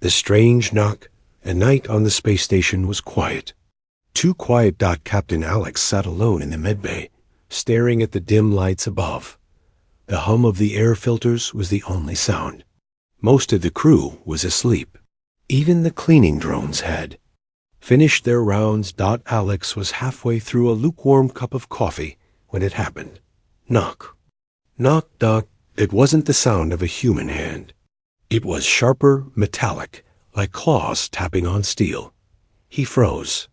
The strange knock. At night on the space station was quiet. Too quiet. Captain Alex sat alone in the medbay, staring at the dim lights above. The hum of the air filters was the only sound. Most of the crew was asleep. Even the cleaning drones had finished their rounds. Alex was halfway through a lukewarm cup of coffee when it happened. Knock. Knock. It wasn't the sound of a human hand. It was sharper, metallic, like claws tapping on steel. He froze.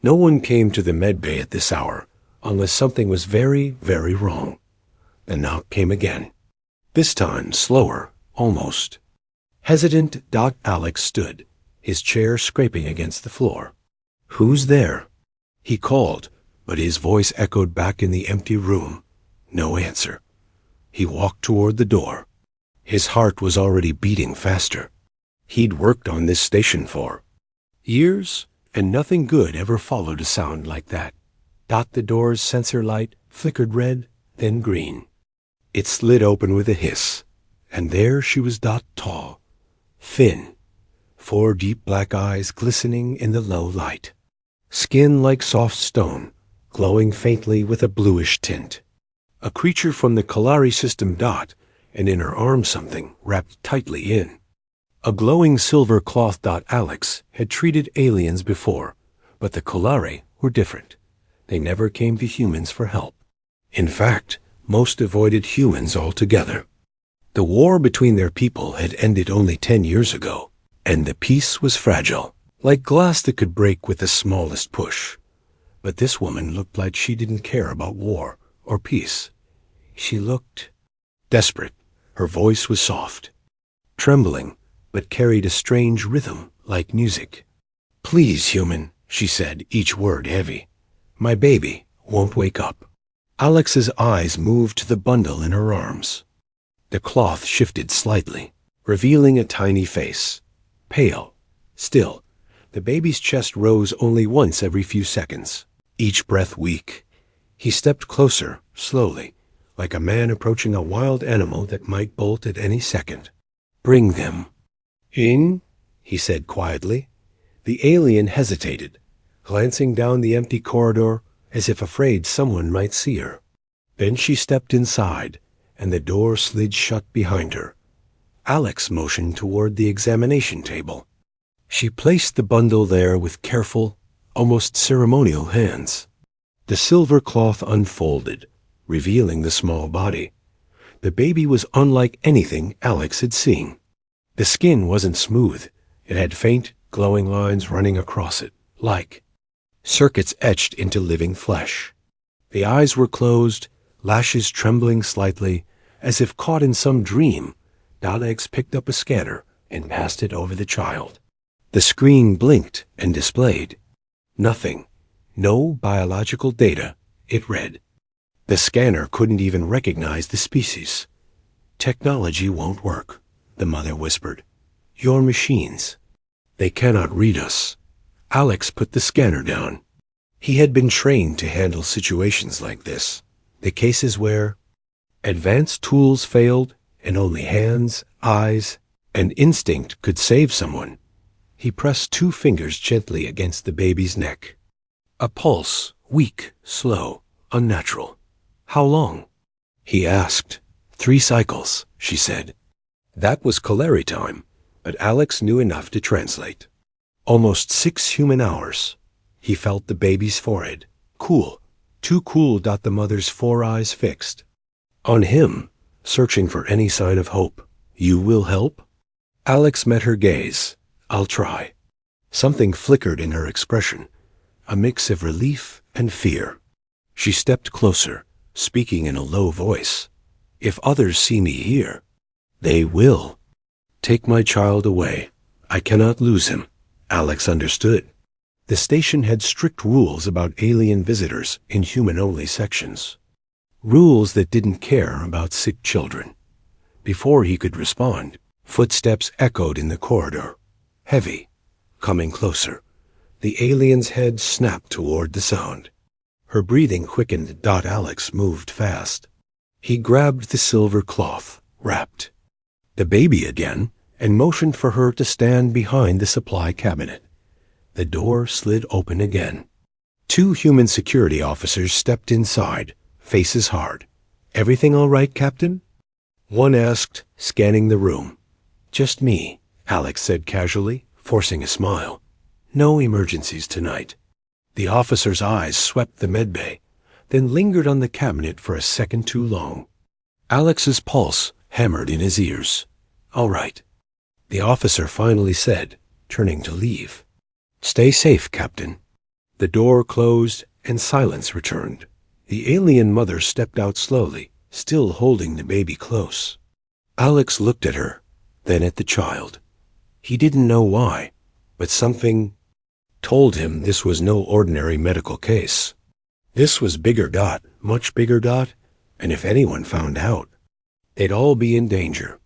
No one came to the medbay at this hour, unless something was very, very wrong. The knock came again. This time slower, almost. Hesitant. Alex stood, his chair scraping against the floor. "Who's there?" He called, but his voice echoed back in the empty room. No answer. He walked toward the door. His heart was already beating faster. He'd worked on this station for years, and nothing good ever followed a sound like that. The door's sensor light flickered red, then green. It slid open with a hiss, and there she was. Tall, thin, 4 deep black eyes glistening in the low light. Skin like soft stone, glowing faintly with a bluish tint. A creature from the Kalari system. And in her arm something wrapped tightly in a glowing silver cloth. Alex had treated aliens before, but the Kalari were different. They never came to humans for help. In fact, most avoided humans altogether. The war between their people had ended only 10 years ago, and the peace was fragile, like glass that could break with the smallest push. But this woman looked like she didn't care about war or peace. She looked desperate. Her voice was soft, trembling, but carried a strange rhythm like music. "Please, human," she said, each word heavy. "My baby won't wake up." Alex's eyes moved to the bundle in her arms. The cloth shifted slightly, revealing a tiny face. Pale, still, the baby's chest rose only once every few seconds, each breath weak. He stepped closer, slowly, like a man approaching a wild animal that might bolt at any second. "Bring them in," he said quietly. The alien hesitated, glancing down the empty corridor as if afraid someone might see her. Then she stepped inside, and the door slid shut behind her. Alex motioned toward the examination table. She placed the bundle there with careful, almost ceremonial hands. The silver cloth unfolded, revealing the small body. The baby was unlike anything Alex had seen. The skin wasn't smooth. It had faint, glowing lines running across it, like circuits etched into living flesh. The eyes were closed, lashes trembling slightly, as if caught in some dream. Alex picked up a scanner and passed it over the child. The screen blinked and displayed nothing. No biological data, it read. The scanner couldn't even recognize the species. "Technology won't work," the mother whispered. "Your machines. They cannot read us." Alex put the scanner down. He had been trained to handle situations like this, the cases where advanced tools failed and only hands, eyes, and instinct could save someone. He pressed 2 fingers gently against the baby's neck. A pulse, weak, slow, unnatural. "How long?" he asked. 3 cycles, she said. That was Kalari time, but Alex knew enough to translate. Almost 6 human hours. He felt the baby's forehead. Cool. Too cool. The mother's 4 eyes fixed on him, searching for any sign of hope. "You will help?" Alex met her gaze. "I'll try." Something flickered in her expression, a mix of relief and fear. She stepped closer, speaking in a low voice. "If others see me here, they will. Take my child away. I cannot lose him." Alex understood. The station had strict rules about alien visitors in human-only sections. Rules that didn't care about sick children. Before he could respond, footsteps echoed in the corridor. Heavy, coming closer. The alien's head snapped toward the sound. Her breathing quickened. Alex moved fast. He grabbed the silver cloth, wrapped. The baby again, and motioned for her to stand behind the supply cabinet. The door slid open again. Two human security officers stepped inside, faces hard. "Everything all right, Captain?" One asked, scanning the room. "Just me," Alex said casually, forcing a smile. "No emergencies tonight." The officer's eyes swept the medbay, then lingered on the cabinet for a second too long. Alex's pulse hammered in his ears. "All right," the officer finally said, turning to leave. "Stay safe, Captain." The door closed and silence returned. The alien mother stepped out slowly, still holding the baby close. Alex looked at her, then at the child. He didn't know why, but something told him this was no ordinary medical case. This was Bigger Dot, much Bigger Dot, and if anyone found out, they'd all be in danger.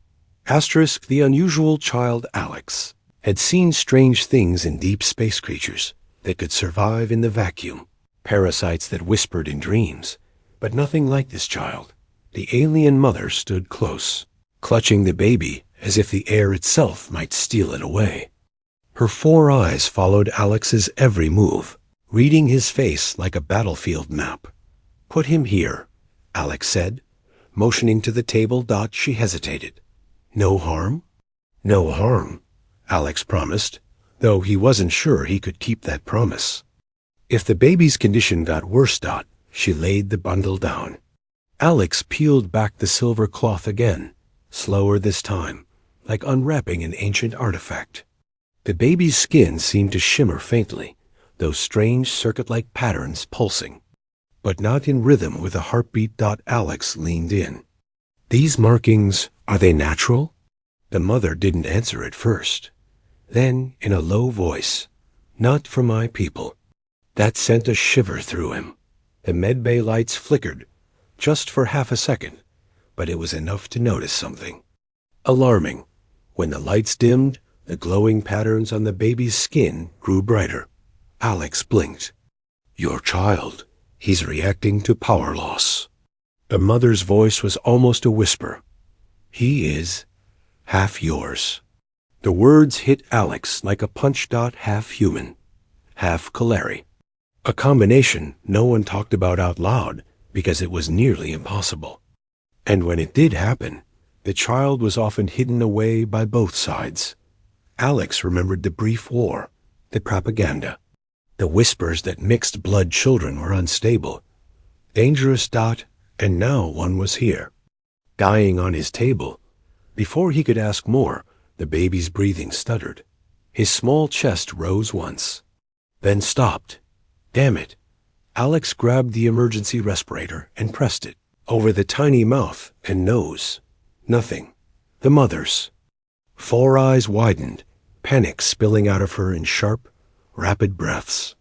Asterisk, the unusual child Alex had seen strange things in deep space creatures that could survive in the vacuum, parasites that whispered in dreams, but nothing like this child. The alien mother stood close, clutching the baby as if the air itself might steal it away. Her 4 eyes followed Alex's every move, reading his face like a battlefield map. "Put him here," Alex said, motioning to the table. She hesitated. "No harm?" "No harm," Alex promised, though he wasn't sure he could keep that promise. "If the baby's condition got worse, she laid the bundle down. Alex peeled back the silver cloth again, slower this time, like unwrapping an ancient artifact. The baby's skin seemed to shimmer faintly, those strange circuit-like patterns pulsing, but not in rhythm with a heartbeat. Alex leaned in. "These markings, are they natural?" The mother didn't answer at first. Then, in a low voice, "Not for my people." That sent a shiver through him. The medbay lights flickered, just for half a second, but it was enough to notice something alarming. When the lights dimmed, the glowing patterns on the baby's skin grew brighter. Alex blinked. "Your child. He's reacting to power loss." The mother's voice was almost a whisper. "He is half yours." The words hit Alex like a punch. Half human, half Kalari. A combination no one talked about out loud because it was nearly impossible. And when it did happen, the child was often hidden away by both sides. Alex remembered the brief war, the propaganda, the whispers that mixed blood children were unstable, dangerous. And now one was here, dying on his table. Before he could ask more, the baby's breathing stuttered. His small chest rose once, then stopped. Damn it. Alex grabbed the emergency respirator and pressed it over the tiny mouth and nose. Nothing. The mother's 4 eyes widened, panic spilling out of her in sharp, rapid breaths.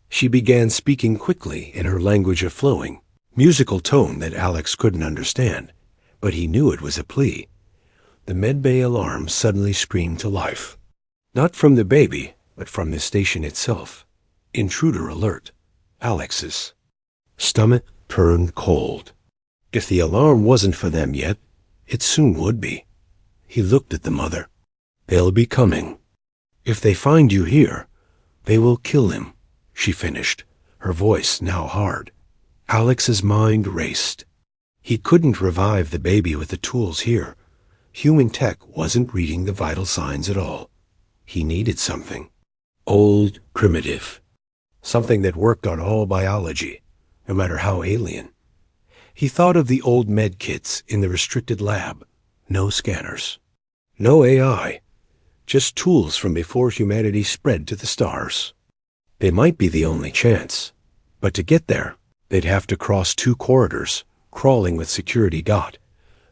She began speaking quickly in her language of flowing, musical tone that Alex couldn't understand, but he knew it was a plea. The medbay alarm suddenly screamed to life. Not from the baby, but from the station itself. Intruder alert. Alex's stomach turned cold. If the alarm wasn't for them yet, it soon would be. He looked at the mother. "They'll be coming. If they find you here, they will kill him," she finished, her voice now hard. Alex's mind raced. He couldn't revive the baby with the tools here. Human tech wasn't reading the vital signs at all. He needed something old, primitive, something that worked on all biology, no matter how alien. He thought of the old med kits in the restricted lab. No scanners, no AI, just tools from before humanity spread to the stars. They might be the only chance, but to get there, they'd have to cross 2 corridors, crawling with security.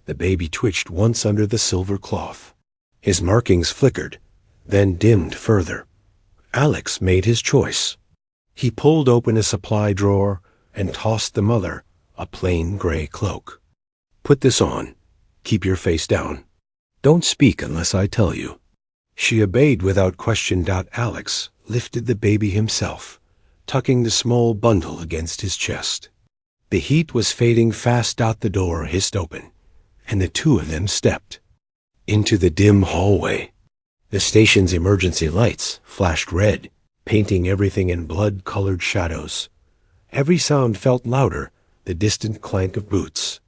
The baby twitched once under the silver cloth. His markings flickered, then dimmed further. Alex made his choice. He pulled open a supply drawer and tossed the mother a plain gray cloak. "Put this on. Keep your face down. Don't speak unless I tell you." She obeyed without question. Alex lifted the baby himself, tucking the small bundle against his chest. The heat was fading fast. The door hissed open, and the two of them stepped. into the dim hallway. The station's emergency lights flashed red, painting everything in blood-colored shadows. Every sound felt louder, the distant clank of boots,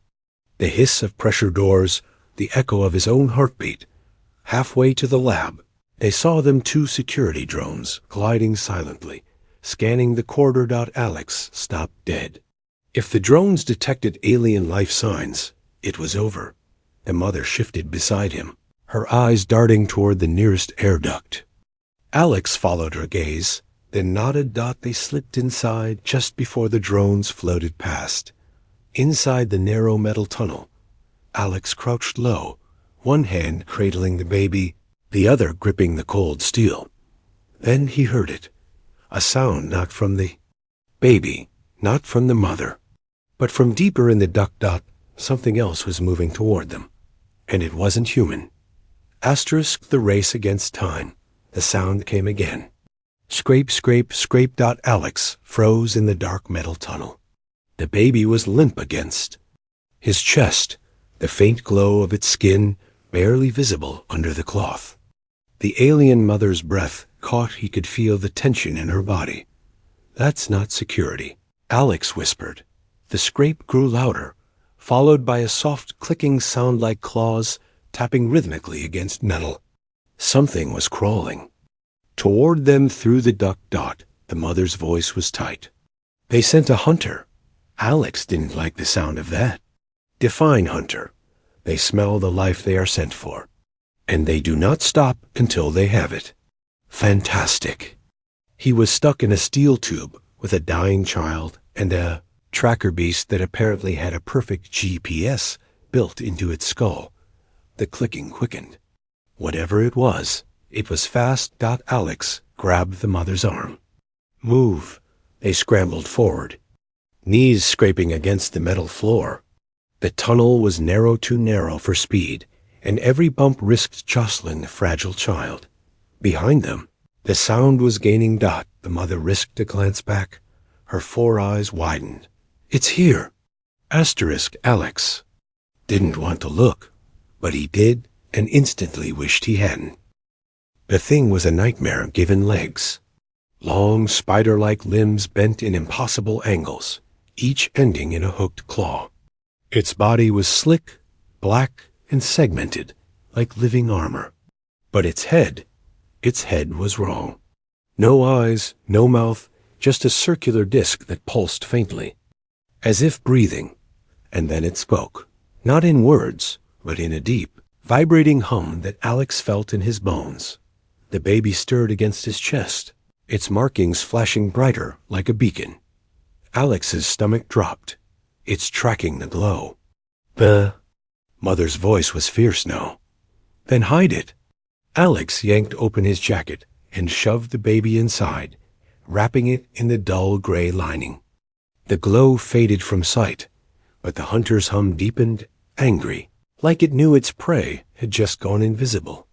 the hiss of pressure doors, the echo of his own heartbeat. Halfway to the lab, they saw them 2 security drones gliding silently, scanning the corridor. Alex stopped dead. If the drones detected alien life signs, it was over. The mother shifted beside him, her eyes darting toward the nearest air duct. Alex followed her gaze, then nodded. They slipped inside just before the drones floated past. Inside the narrow metal tunnel, Alex crouched low, one hand cradling the baby, the other gripping the cold steel. Then he heard it, a sound not from the baby, not from the mother, but from deeper in the duct. Something else was moving toward them, and it wasn't human. Asterisk the race against time. The sound came again. Scrape, scrape, scrape. Alex froze in the dark metal tunnel. The baby was limp against his chest, the faint glow of its skin barely visible under the cloth. The alien mother's breath caught. He could feel the tension in her body. That's not security, Alex whispered. The scrape grew louder, followed by a soft clicking sound like claws tapping rhythmically against metal. Something was crawling toward them through the duct. The mother's voice was tight. They sent a hunter. Alex didn't like the sound of that. Define hunter. They smell the life they are sent for, and they do not stop until they have it. Fantastic. He was stuck in a steel tube with a dying child and a tracker beast that apparently had a perfect GPS built into its skull. The clicking quickened. Whatever it was fast. Alex grabbed the mother's arm. Move. They scrambled forward, knees scraping against the metal floor. The tunnel was too narrow for speed, and every bump risked jostling the fragile child. Behind them, the sound was gaining. The mother risked a glance back. Her 4 eyes widened. It's here. Asterisk Alex didn't want to look, but he did and instantly wished he hadn't. The thing was a nightmare given legs. Long, spider-like limbs bent in impossible angles, each ending in a hooked claw. Its body was slick, black, and segmented, like living armor. But its head was wrong. No eyes, no mouth, just a circular disc that pulsed faintly, as if breathing. And then it spoke, not in words, but in a deep, vibrating hum that Alex felt in his bones. The baby stirred against his chest, its markings flashing brighter like a beacon. Alex's stomach dropped. It's tracking the glow. The mother's voice was fierce now. Then hide it. Alex yanked open his jacket and shoved the baby inside, wrapping it in the dull gray lining. The glow faded from sight, but the hunter's hum deepened, angry, like it knew its prey had just gone invisible.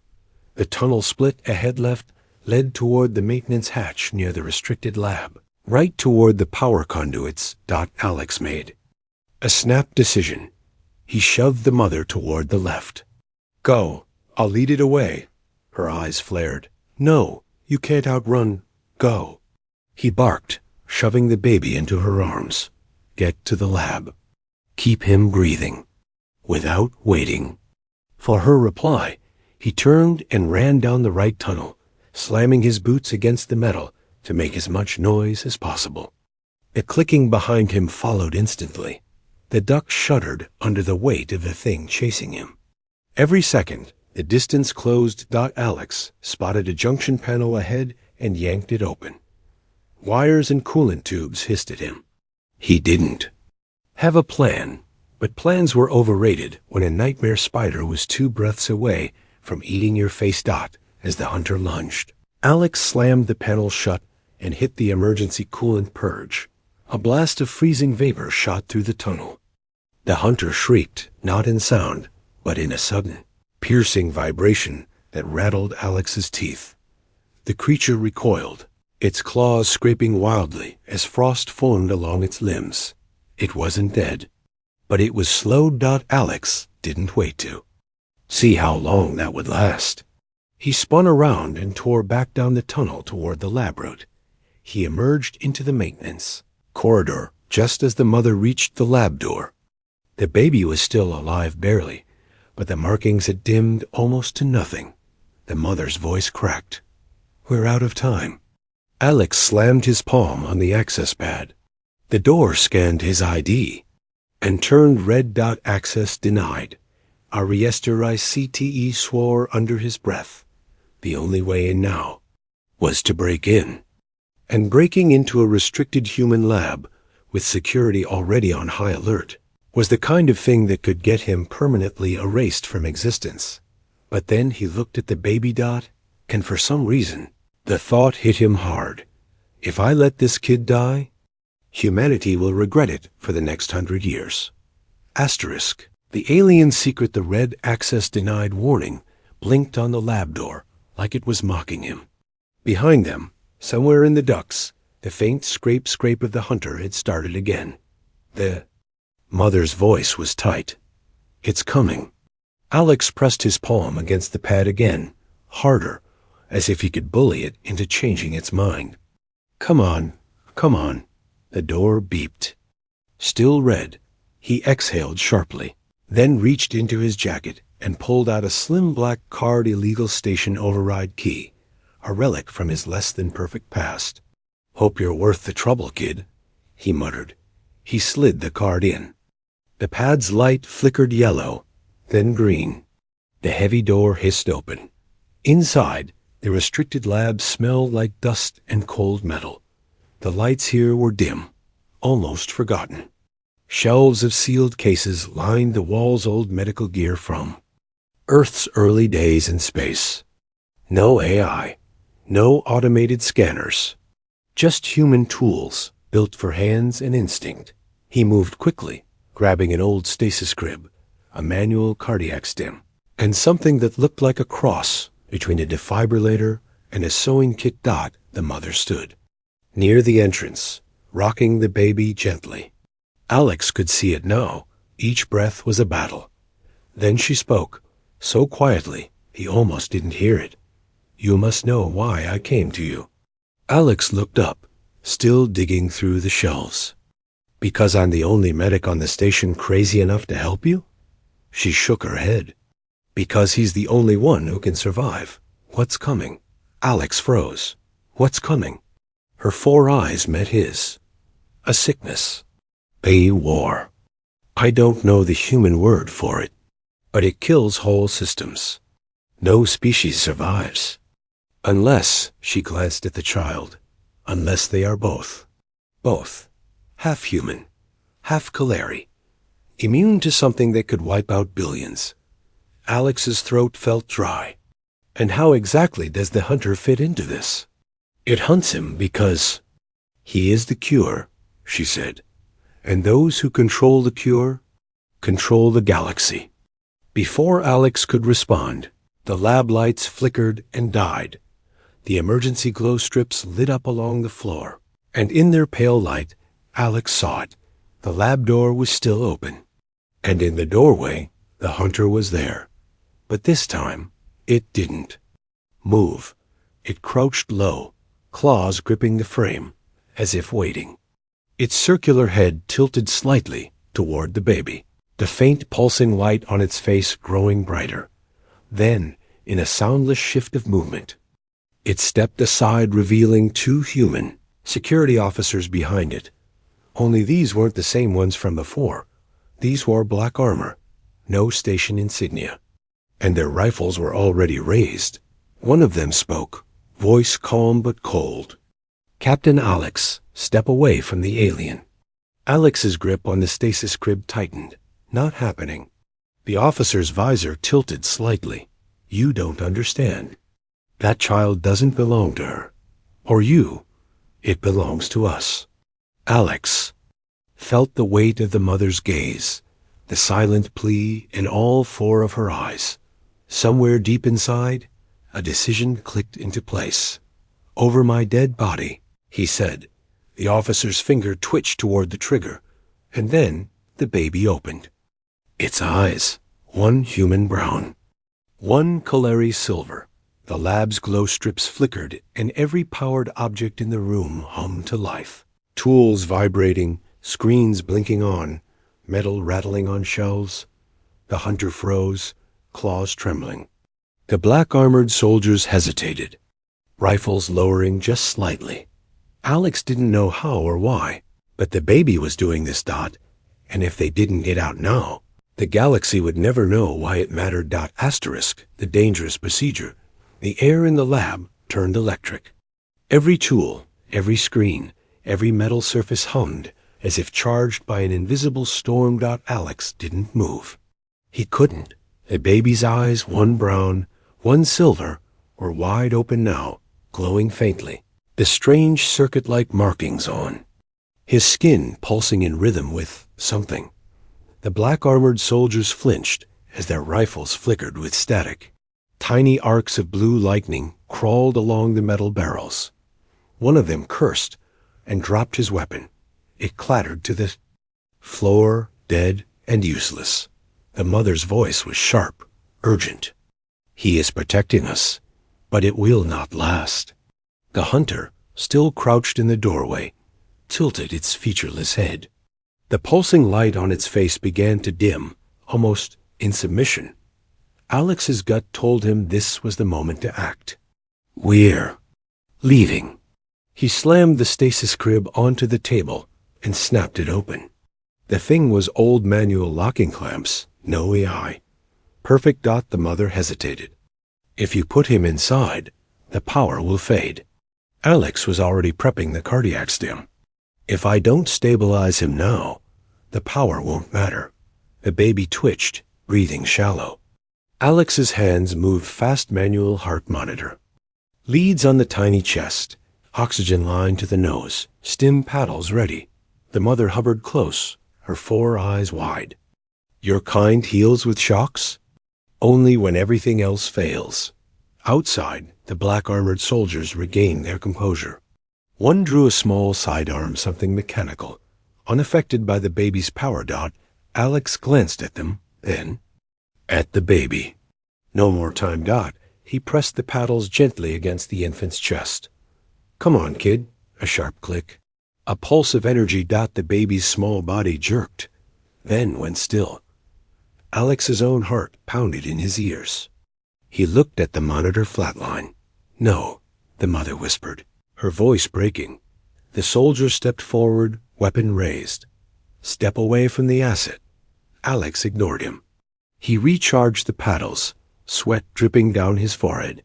The tunnel split ahead led toward the maintenance hatch near the restricted lab, right toward the power conduits. Alex made a snap decision. He shoved the mother toward the left. Go, I'll lead it away. Her eyes flared. No, you can't outrun. Go. He barked, shoving the baby into her arms. Get to the lab. Keep him breathing. Without waiting for her reply, he turned and ran down the right tunnel, slamming his boots against the metal to make as much noise as possible. The clicking behind him followed instantly. The duck shuddered under the weight of the thing chasing him. Every second, the distance closed. Alex spotted a junction panel ahead and yanked it open. Wires and coolant tubes hissed at him. He didn't have a plan, but plans were overrated when a nightmare spider was 2 breaths away from eating your face. As the hunter lunged, Alex slammed the panel shut and hit the emergency coolant purge. A blast of freezing vapor shot through the tunnel. The hunter shrieked, not in sound, but in a sudden, piercing vibration that rattled Alex's teeth. The creature recoiled, its claws scraping wildly as frost foamed along its limbs. It wasn't dead, but it was slowed. Alex didn't wait to. See how long that would last. He spun around and tore back down the tunnel toward the lab route. He emerged into the maintenance corridor just as the mother reached the lab door. The baby was still alive barely, but the markings had dimmed almost to nothing. The mother's voice cracked. "We're out of time." Alex slammed his palm on the access pad. The door scanned his ID and turned red dot access denied. Ariesterai CTE swore under his breath. The only way in now was to break in. And breaking into a restricted human lab, with security already on high alert, was the kind of thing that could get him permanently erased from existence. But then he looked at the baby Dot, and for some reason, the thought hit him hard. If I let this kid die, humanity will regret it for the next 100 years. Asterisk. The alien secret the red access denied warning blinked on the lab door like it was mocking him. Behind them, somewhere in the ducts, the faint scrape of the hunter had started again. The mother's voice was tight. "It's coming." Alex pressed his palm against the pad again, harder, as if he could bully it into changing its mind. Come on. The door beeped. Still red, he exhaled sharply, then reached into his jacket and pulled out a slim black card illegal station override key, a relic from his less-than-perfect past. "Hope you're worth the trouble, kid," he muttered. He slid the card in. The pad's light flickered yellow, then green. The heavy door hissed open. Inside, the restricted lab smelled like dust and cold metal. The lights here were dim, almost forgotten. Shelves of sealed cases lined the walls old medical gear from Earth's early days in space. No AI, no automated scanners, just human tools built for hands and instinct. He moved quickly, grabbing an old stasis crib, a manual cardiac stim, and something that looked like a cross between a defibrillator and a sewing kit. Dot, the mother stood near the entrance, rocking the baby gently. Alex could see it now. Each breath was a battle. Then she spoke, so quietly he almost didn't hear it. "You must know why I came to you." Alex looked up, still digging through the shelves. "Because I'm the only medic on the station crazy enough to help you?" She shook her head. "Because he's the only one who can survive. What's coming?" Alex froze. "What's coming?" Her 4 eyes met his. "A sickness. A war. I don't know the human word for it, but it kills whole systems. No species survives. Unless," she glanced at the child, "unless they are both. Both. Half human, half Kaleri. Immune to something that could wipe out billions." Alex's throat felt dry. "And how exactly does the hunter fit into this?" "It hunts him because he is the cure," she said. "And those who control the cure control the galaxy." Before Alex could respond, the lab lights flickered and died. The emergency glow strips lit up along the floor, and in their pale light, Alex saw it. The lab door was still open, and in the doorway, the hunter was there. But this time, it didn't move. It crouched low, claws gripping the frame, as if waiting. Its circular head tilted slightly toward the baby, the faint pulsing light on its face growing brighter. Then, in a soundless shift of movement, it stepped aside, revealing 2 human security officers behind it. Only these weren't the same ones from before. These wore black armor, no station insignia, and their rifles were already raised. One of them spoke, voice calm but cold. "Captain Alex, step away from the alien." Alex's grip on the stasis crib tightened. Not happening. The officer's visor tilted slightly. "You don't understand. That child doesn't belong to her. Or you. It belongs to us." Alex felt the weight of the mother's gaze, the silent plea in all 4 of her eyes. Somewhere deep inside, a decision clicked into place. "Over my dead body," he said. The officer's finger twitched toward the trigger, and then the baby opened. Its eyes, one human brown, One Calleri silver. The lab's glow strips flickered, and every powered object in the room hummed to life. Tools vibrating, screens blinking on, metal rattling on shelves. The hunter froze, claws trembling. The black-armored soldiers hesitated, rifles lowering just slightly. Alex didn't know how or why, but the baby was doing this. And if they didn't get out now, the galaxy would never know why it mattered. Asterisk, the dangerous procedure. The air in the lab turned electric. Every tool, every screen, every metal surface hummed, as if charged by an invisible storm. Alex didn't move. He couldn't. The baby's eyes, one brown, one silver, were wide open now, glowing faintly, the strange circuit-like markings on. His skin pulsing in rhythm with something. The black-armored soldiers flinched as their rifles flickered with static. Tiny arcs of blue lightning crawled along the metal barrels. One of them cursed and dropped his weapon. It clattered to the floor, dead and useless. The mother's voice was sharp, urgent. "He is protecting us, but it will not last." The hunter, still crouched in the doorway, tilted its featureless head. The pulsing light on its face began to dim, almost in submission. Alex's gut told him this was the moment to act. "We're leaving." He slammed the stasis crib onto the table and snapped it open. The thing was old manual locking clamps, no AI. Perfect. The mother hesitated. "If you put him inside, the power will fade." Alex was already prepping the cardiac stim. "If I don't stabilize him now, the power won't matter." The baby twitched, breathing shallow. Alex's hands moved fast manual heart monitor. Leads on the tiny chest, oxygen line to the nose, stim paddles ready. The mother hovered close, her 4 eyes wide. "Your kind heals with shocks?" "Only when everything else fails." Outside, the black-armored soldiers regained their composure. One drew a small sidearm, something mechanical. Unaffected by the baby's power. Alex glanced at them, then at the baby. "No more time." He pressed the paddles gently against the infant's chest. "Come on, kid." A sharp click. A pulse of energy. The baby's small body jerked, then went still. Alex's own heart pounded in his ears. He looked at the monitor flatline. "No," the mother whispered, her voice breaking. The soldier stepped forward, weapon raised. "Step away from the asset." Alex ignored him. He recharged the paddles, sweat dripping down his forehead.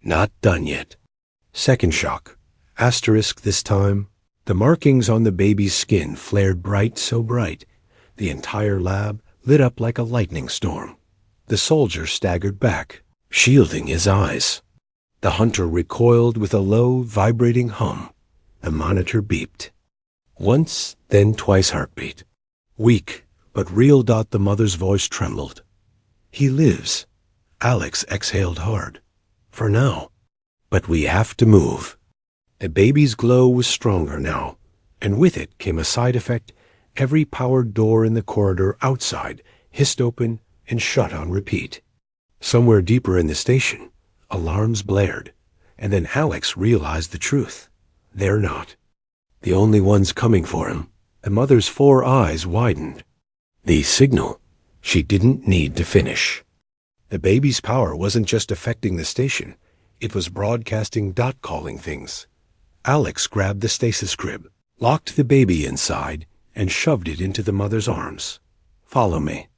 "Not done yet." Second shock. Asterisk this time. The markings on the baby's skin flared bright, so bright, the entire lab lit up like a lightning storm. The soldier staggered back, shielding his eyes. The hunter recoiled with a low, vibrating hum. The monitor beeped. Once, then twice heartbeat. Weak, but real. The mother's voice trembled. "He lives." Alex exhaled hard. "For now. But we have to move." The baby's glow was stronger now, and with it came a side effect. Every powered door in the corridor outside hissed open and shut on repeat. Somewhere deeper in the station, alarms blared, and then Alex realized the truth. They're not the only ones coming for him. The mother's 4 eyes widened. The signal. She didn't need to finish. The baby's power wasn't just affecting the station. It was broadcasting. Calling things. Alex grabbed the stasis crib, locked the baby inside, and shoved it into the mother's arms. "Follow me.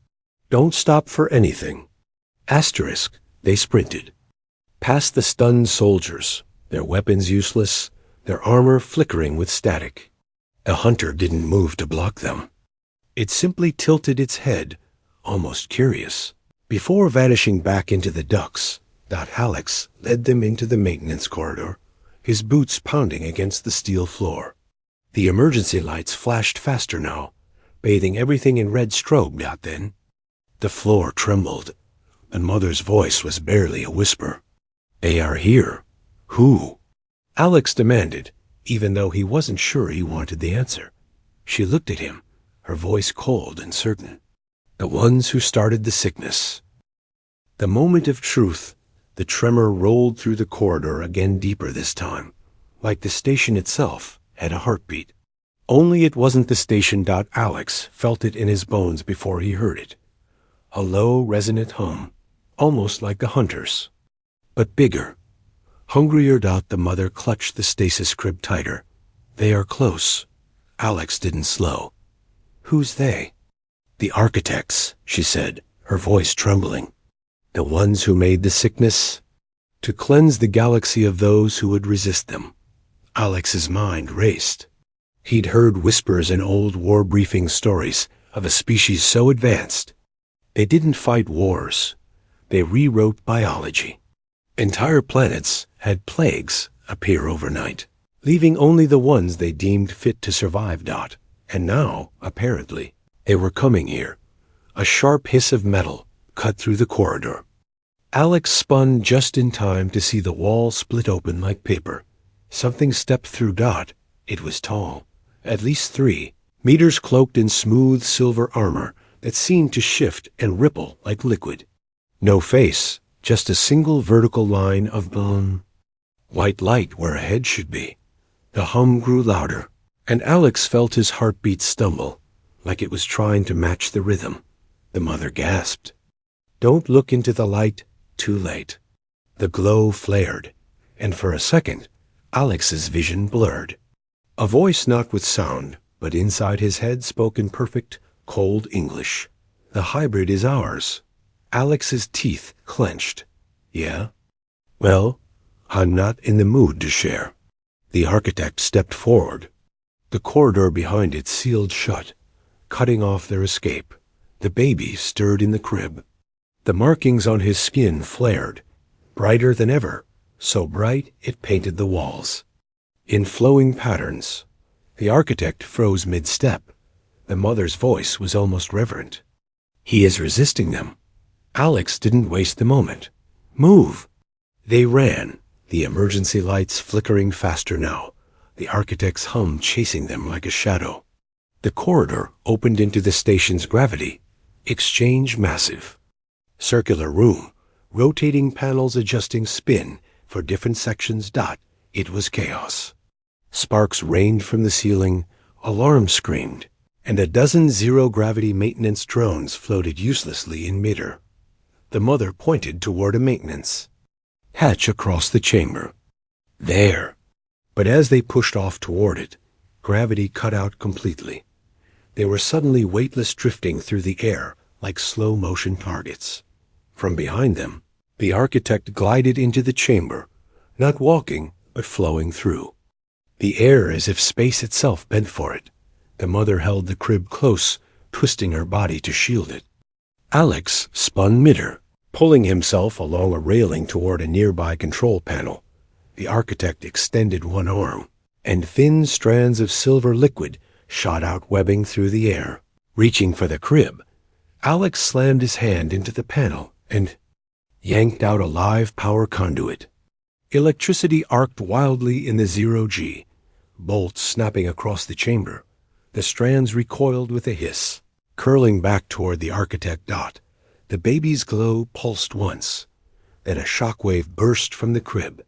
Don't stop for anything." Asterisk, they sprinted. Past the stunned soldiers, their weapons useless, their armor flickering with static. The hunter didn't move to block them. It simply tilted its head, almost curious, before vanishing back into the ducts. Alex led them into the maintenance corridor, his boots pounding against the steel floor. The emergency lights flashed faster now, bathing everything in red strobe. Then the floor trembled. The mother's voice was barely a whisper. "They are here." "Who?" Alex demanded, even though he wasn't sure he wanted the answer. She looked at him, her voice cold and certain. "The ones who started the sickness." The moment of truth, the tremor rolled through the corridor again deeper this time, like the station itself had a heartbeat. Only it wasn't the station. Alex felt it in his bones before he heard it. A low, resonant hum, almost like the hunter's, but bigger, hungrier. The mother clutched the stasis crib tighter. They are close. Alex didn't slow. Who's they? The architects, she said, her voice trembling. The ones who made the sickness, to cleanse the galaxy of those who would resist them. Alex's mind raced. He'd heard whispers in old war briefing stories of a species so advanced. They didn't fight wars. They rewrote biology. Entire planets had plagues appear overnight, leaving only the ones they deemed fit to survive. And now, apparently, they were coming here. A sharp hiss of metal cut through the corridor. Alex spun just in time to see the wall split open like paper. Something stepped through. It was tall, at least 3 meters, cloaked in smooth silver armor that seemed to shift and ripple like liquid. No face, just a single vertical line of white light where a head should be. The hum grew louder, and Alex felt his heartbeat stumble, like it was trying to match the rhythm. The mother gasped. Don't look into the light. Too late. The glow flared, and for a second, Alex's vision blurred. A voice not with sound, but inside his head spoke in perfect, cold English. The hybrid is ours. Alex's teeth clenched. Yeah? Well, I'm not in the mood to share. The architect stepped forward. The corridor behind it sealed shut, cutting off their escape. The baby stirred in the crib. The markings on his skin flared, brighter than ever, so bright it painted the walls. In flowing patterns. The architect froze mid-step. The mother's voice was almost reverent. He is resisting them. Alex didn't waste the moment. Move! They ran, the emergency lights flickering faster now, the architect's hum chasing them like a shadow. The corridor opened into the station's gravity. Exchange massive. Circular room, rotating panels adjusting spin for different sections. It was chaos. Sparks rained from the ceiling, alarms screamed, and a dozen zero-gravity maintenance drones floated uselessly in midair. The mother pointed toward a maintenance hatch across the chamber. There. But as they pushed off toward it, gravity cut out completely. They were suddenly weightless, drifting through the air like slow-motion targets. From behind them, the architect glided into the chamber, not walking, but flowing through. The air as if space itself bent for it. The mother held the crib close, twisting her body to shield it. Alex spun midair, pulling himself along a railing toward a nearby control panel. The architect extended one arm, and thin strands of silver liquid shot out, webbing through the air. Reaching for the crib, Alex slammed his hand into the panel and yanked out a live power conduit. Electricity arced wildly in the zero-G, bolts snapping across the chamber. The strands recoiled with a hiss, curling back toward the architect. The baby's glow pulsed once, then a shockwave burst from the crib.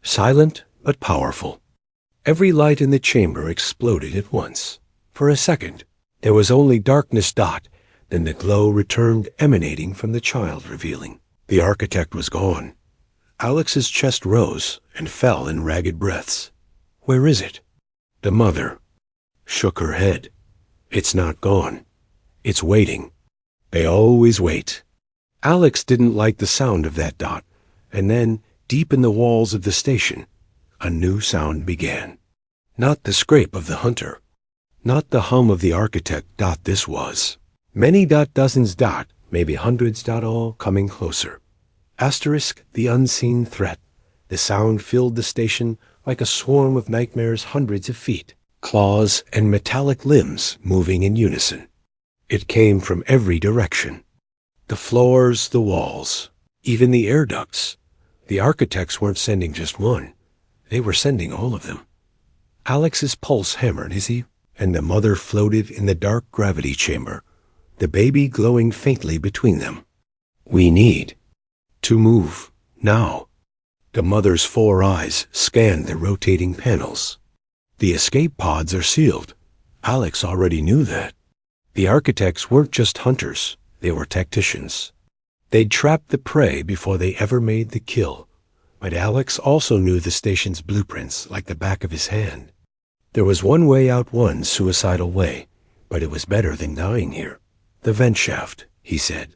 Silent but powerful. Every light in the chamber exploded at once. For a second, there was only darkness. Then the glow returned, emanating from the child, revealing. The architect was gone. Alex's chest rose and fell in ragged breaths. Where is it? The mother shook her head. It's not gone. It's waiting. They always wait. Alex didn't like the sound of that. And then, deep in the walls of the station, a new sound began. Not the scrape of the hunter. Not the hum of the architect. This was many. Dozens. Maybe hundreds. All coming closer. Asterisk, the unseen threat. The sound filled the station like a swarm of nightmares, hundreds of feet. Claws and metallic limbs moving in unison. It came from every direction. The floors, the walls, even the air ducts. The architects weren't sending just one. They were sending all of them. Alex's pulse hammered as he and the mother floated in the dark gravity chamber, the baby glowing faintly between them. We need To move, now. The mother's 4 eyes scanned the rotating panels. The escape pods are sealed. Alex already knew that. The architects weren't just hunters, they were tacticians. They'd trapped the prey before they ever made the kill. But Alex also knew the station's blueprints like the back of his hand. There was one way out, one suicidal way, but it was better than dying here. The vent shaft, he said.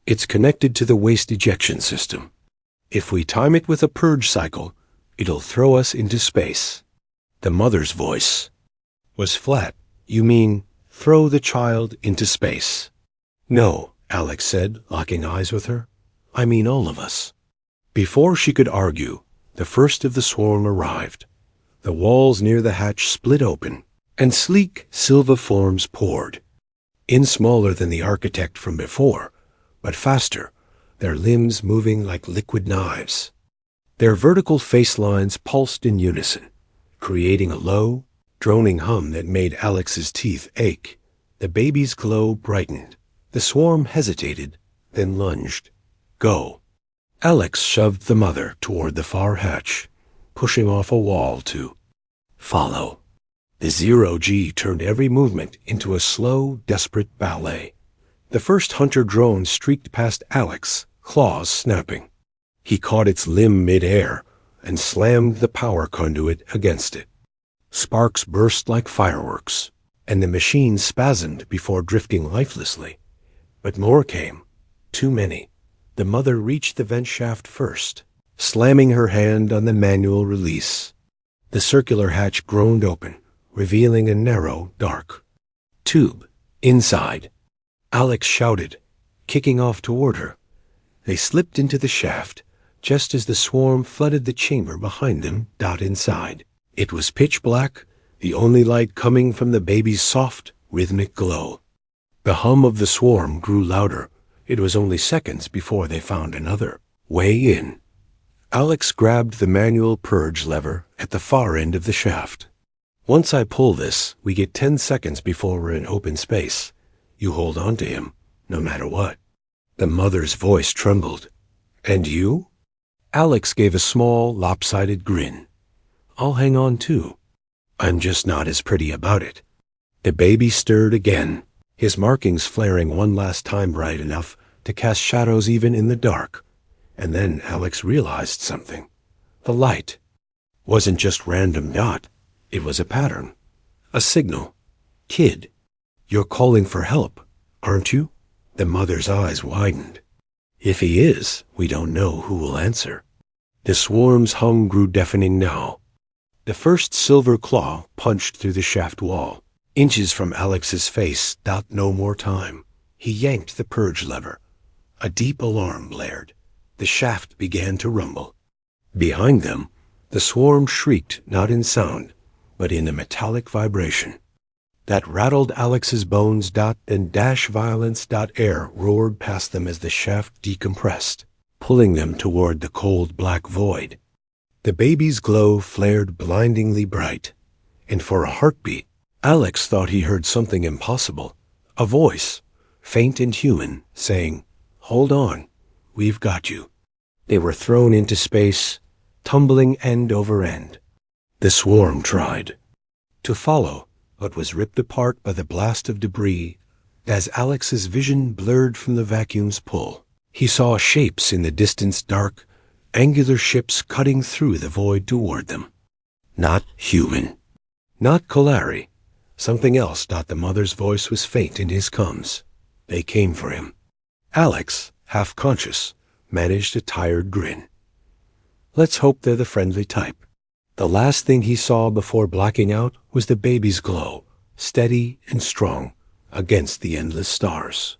It's connected to the waste ejection system. If we time it with a purge cycle, it'll throw us into space. The mother's voice was flat. You mean, throw the child into space? No, Alex said, locking eyes with her. I mean all of us. Before she could argue, the first of the swarm arrived. The walls near the hatch split open, and sleek, silver forms poured. In smaller than the architect from before, but faster, their limbs moving like liquid knives. Their vertical face lines pulsed in unison, creating a low, droning hum that made Alex's teeth ache. The baby's glow brightened. The swarm hesitated, then lunged. Go. Alex shoved the mother toward the far hatch, pushing off a wall to follow. The zero-G turned every movement into a slow, desperate ballet. The first hunter drone streaked past Alex, claws snapping. He caught its limb mid-air and slammed the power conduit against it. Sparks burst like fireworks, and the machine spasmed before drifting lifelessly. But more came. Too many. The mother reached the vent shaft first, slamming her hand on the manual release. The circular hatch groaned open, revealing a narrow, dark tube. Inside, Alex shouted, kicking off toward her. They slipped into the shaft, just as the swarm flooded the chamber behind them. Inside. It was pitch black, the only light coming from the baby's soft, rhythmic glow. The hum of the swarm grew louder. It was only seconds before they found another way in. Alex grabbed the manual purge lever at the far end of the shaft. Once I pull this, we get 10 seconds before we're in open space. You hold on to him, no matter what. The mother's voice trembled. And you? Alex gave a small, lopsided grin. I'll hang on too. I'm just not as pretty about it. The baby stirred again, his markings flaring one last time bright enough to cast shadows even in the dark. And then Alex realized something. The light wasn't just random dot. It was a pattern. A signal. Kid, you're calling for help, aren't you? The mother's eyes widened. If he is, we don't know who will answer. The swarm's hum grew deafening now. The first silver claw punched through the shaft wall, inches from Alex's face. No more time. He yanked the purge lever. A deep alarm blared. The shaft began to rumble. Behind them, the swarm shrieked not in sound, but in a metallic vibration. That rattled Alex's bones. And dash violence. Air roared past them as the shaft decompressed, pulling them toward the cold black void. The baby's glow flared blindingly bright, and for a heartbeat, Alex thought he heard something impossible. A voice, faint and human, saying, "Hold on, we've got you." They were thrown into space, tumbling end over end. The swarm tried to follow, but was ripped apart by the blast of debris. As Alex's vision blurred from the vacuum's pull, he saw shapes in the distance, dark, angular ships cutting through the void toward them. Not human. Not Kolari. Something else. The mother's voice was faint in his coms. They came for him. Alex, half conscious, managed a tired grin. Let's hope they're the friendly type. The last thing he saw before blacking out was the baby's glow, steady and strong, against the endless stars.